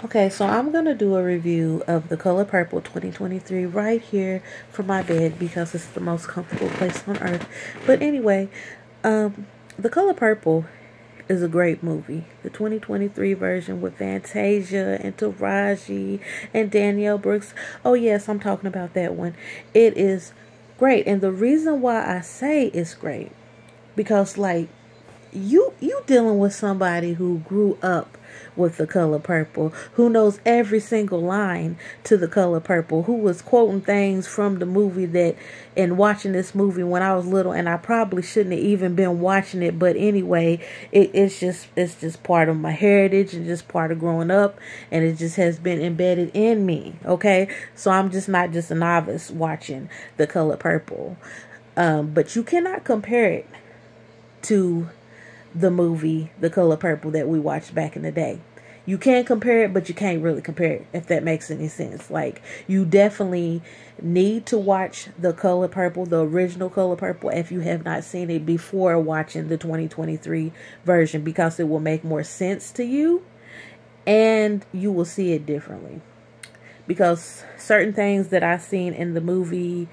Okay, so I'm gonna do a review of The Color Purple 2023 right here from my bed because it's the most comfortable place on earth. But anyway, um, The Color Purple is a great movie. The 2023 version with Fantasia and Taraji and Danielle Brooks. Oh yes, I'm talking about that one. It is great, and the reason why I say it's great because you dealing with somebody who grew up with The Color Purple, who knows every single line to The Color Purple, who was quoting things from the movie that and watching this movie when I was little, and I probably shouldn't have even been watching it, but anyway, it's just part of my heritage and just part of growing up, and it just has been embedded in me. Okay, so I'm just not just a novice watching The Color Purple, but you cannot compare it to the movie The Color Purple that we watched back in the day. You can compare it, but you can't really compare it, if that makes any sense. Like, you definitely need to watch The Color Purple, the original Color Purple, if you have not seen it before watching the 2023 version, because it will make more sense to you and you will see it differently. Because certain things that I've seen in the movie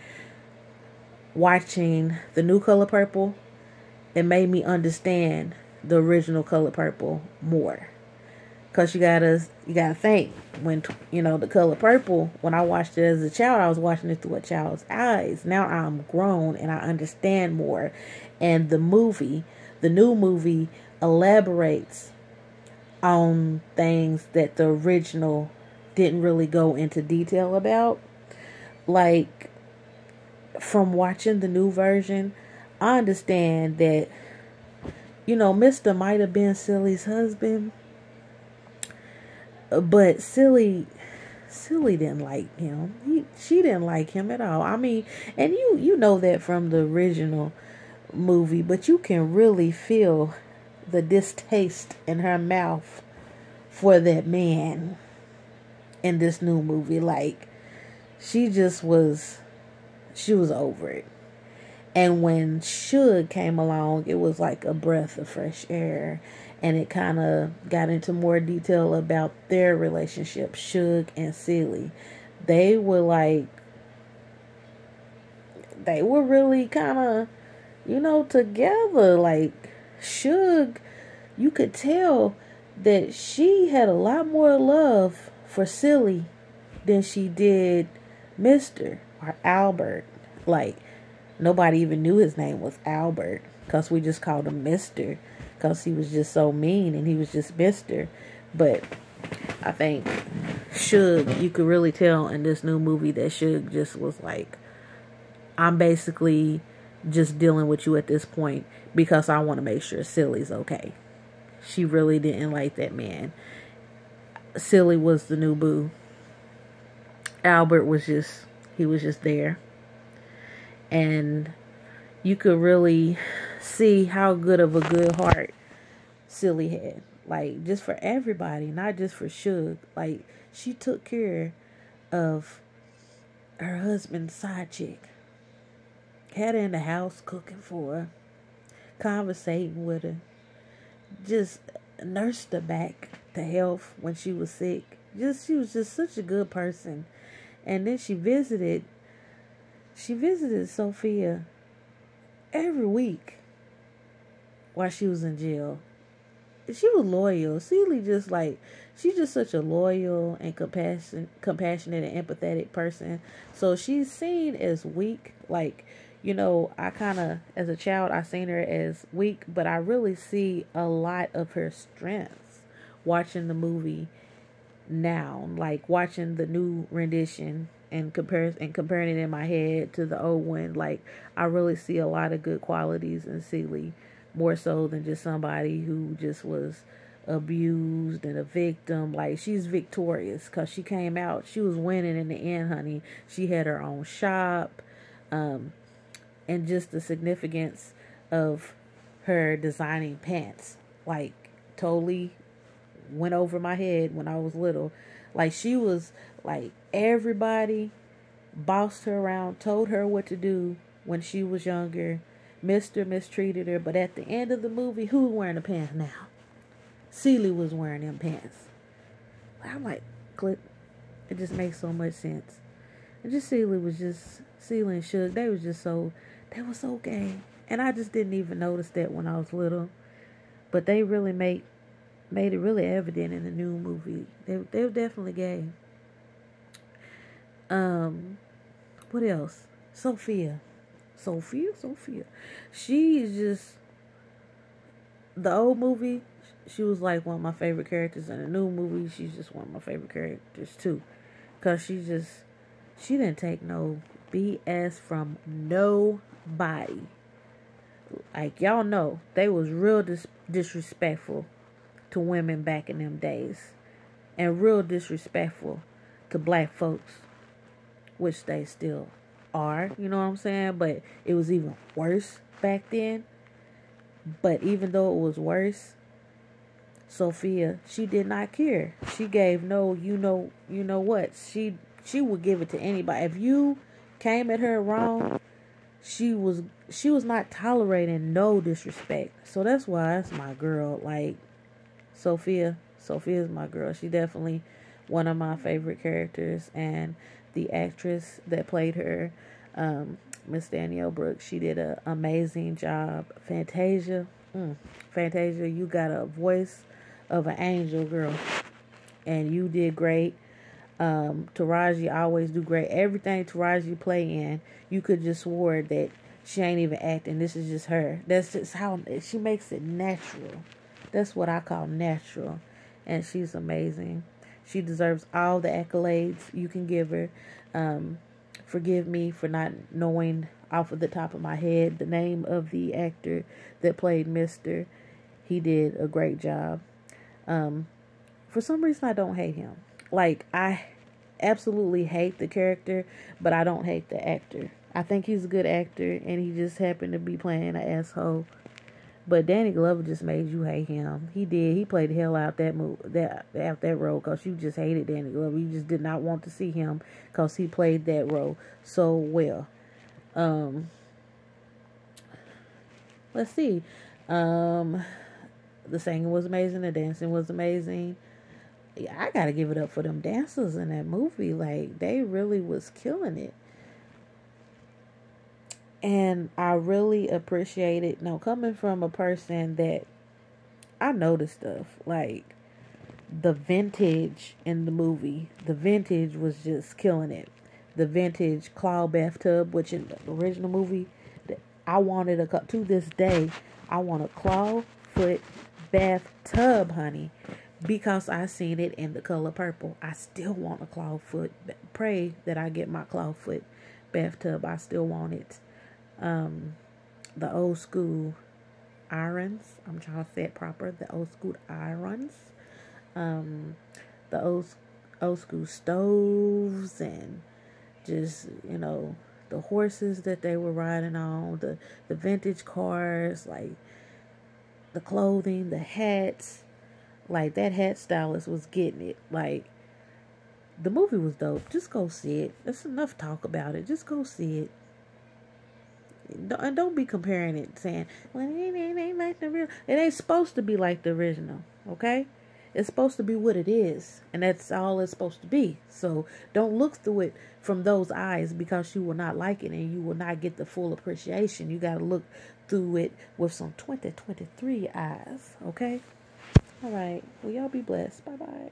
watching the new Color Purple, it made me understand the original Color Purple more. Cause you gotta think when The Color Purple. When I watched it as a child, I was watching it through a child's eyes. Now I'm grown and I understand more. And the new movie, elaborates on things that the original didn't really go into detail about. Like, from watching the new version, I understand that Mr. might have been Silly's husband, but Silly didn't like him. She didn't like him at all. I mean, and you know that from the original movie, but you can really feel the distaste in her mouth for that man in this new movie. Like, she just was she was over it. And when Suge came along, it was like a breath of fresh air. And it kind of got into more detail about their relationship, Suge and Celie. They were like, they were really kind of, together. Like, Suge, you could tell that she had a lot more love for Celie than she did Mr. or Albert. Like, nobody even knew his name was Albert because we just called him Mr. because he was just so mean and he was just Mr. But I think Suge, you could really tell in this new movie that Suge just was like, I'm basically just dealing with you at this point because I want to make sure Celi's okay. She really didn't like that man. Celie was the new boo. Albert was he was just there. And you could really see how good of a good heart Celie had. Like, just for everybody, not just for Suge. Like, she took care of her husband's side chick. Had her in the house cooking for her, conversating with her, just nursed her back to health when she was sick. She was just such a good person. And then she visited Sophia every week while she was in jail. She was loyal. Celie she's just such a loyal and compassionate and empathetic person. So she's seen as weak. Like, I kind of, as a child, I seen her as weak, but I really see a lot of her strengths watching the movie now. Like, watching the new rendition and comparing it in my head to the old one. Like, I really see a lot of good qualities in Celie, more so than just somebody who just was abused and a victim. Like, she's victorious because she came out, she was winning in the end, honey. She had her own shop, and just the significance of her designing pants, like, totally went over my head when I was little. Like, she was like, everybody bossed her around, told her what to do when she was younger. Mr. mistreated her, but at the end of the movie, who's wearing the pants now? Celie was wearing them pants. I'm like, click. It just makes so much sense. And just Celie and Suge, they were so gay. And I just didn't even notice that when I was little. But they really made it really evident in the new movie. They were definitely gay. Um, what else? Sophia. Sophia. She's just the old movie. She was like one of my favorite characters. In the new movie, she's just one of my favorite characters too. Cause she didn't take no BS from nobody. Like y'all know, they was real disrespectful to women back in them days, and real disrespectful to black folks, which they still are. You know what I'm saying? But it was even worse back then. But even though it was worse, Sophia, she did not care. She gave no, you know what? She would give it to anybody. If you came at her wrong, she was not tolerating no disrespect. So that's why that's my girl. Like Sophia's my girl. She definitely one of my favorite characters, and the actress that played her, Miss Danielle Brooks, she did an amazing job. Fantasia, you got a voice of an angel, girl, and you did great. Taraji always do great. Everything Taraji play in, you could just swore that she ain't even acting. This is just her. That's just how she makes it natural. That's what I call natural, and she's amazing. She deserves all the accolades you can give her. Forgive me for not knowing off of the top of my head the name of the actor that played Mr. He did a great job. For some reason, I don't hate him. Like, I absolutely hate the character, but I don't hate the actor. I think he's a good actor, and he just happened to be playing an asshole. But Danny Glover just made you hate him. He did. He played the hell out that role, because you just hated Danny Glover. You just did not want to see him because he played that role so well. Let's see. The singing was amazing. The dancing was amazing. I gotta give it up for them dancers in that movie. Like, they really was killing it. And I really appreciate it. Now, coming from a person that I noticed stuff, like the vintage in the movie, the vintage was just killing it. The vintage claw bathtub, which in the original movie, I wanted to this day, I want a claw foot bathtub, honey. Because I seen it in The Color Purple. I still want a clawfoot. Pray that I get my clawfoot bathtub. I still want it. The old school irons. I'm trying to say it proper. The old school irons. The old school stoves, and just, the horses that they were riding on. The vintage cars, like the clothing, the hats. Like, that hat stylist was getting it. Like, the movie was dope. Just go see it. That's enough talk about it. Just go see it. And don't be comparing it, saying, well, it ain't like the real. It ain't supposed to be like the original, okay? It's supposed to be what it is. And that's all it's supposed to be. So don't look through it from those eyes, because you will not like it and you will not get the full appreciation. You got to look through it with some 2023 eyes, okay? All right. Well, y'all be blessed. Bye-bye.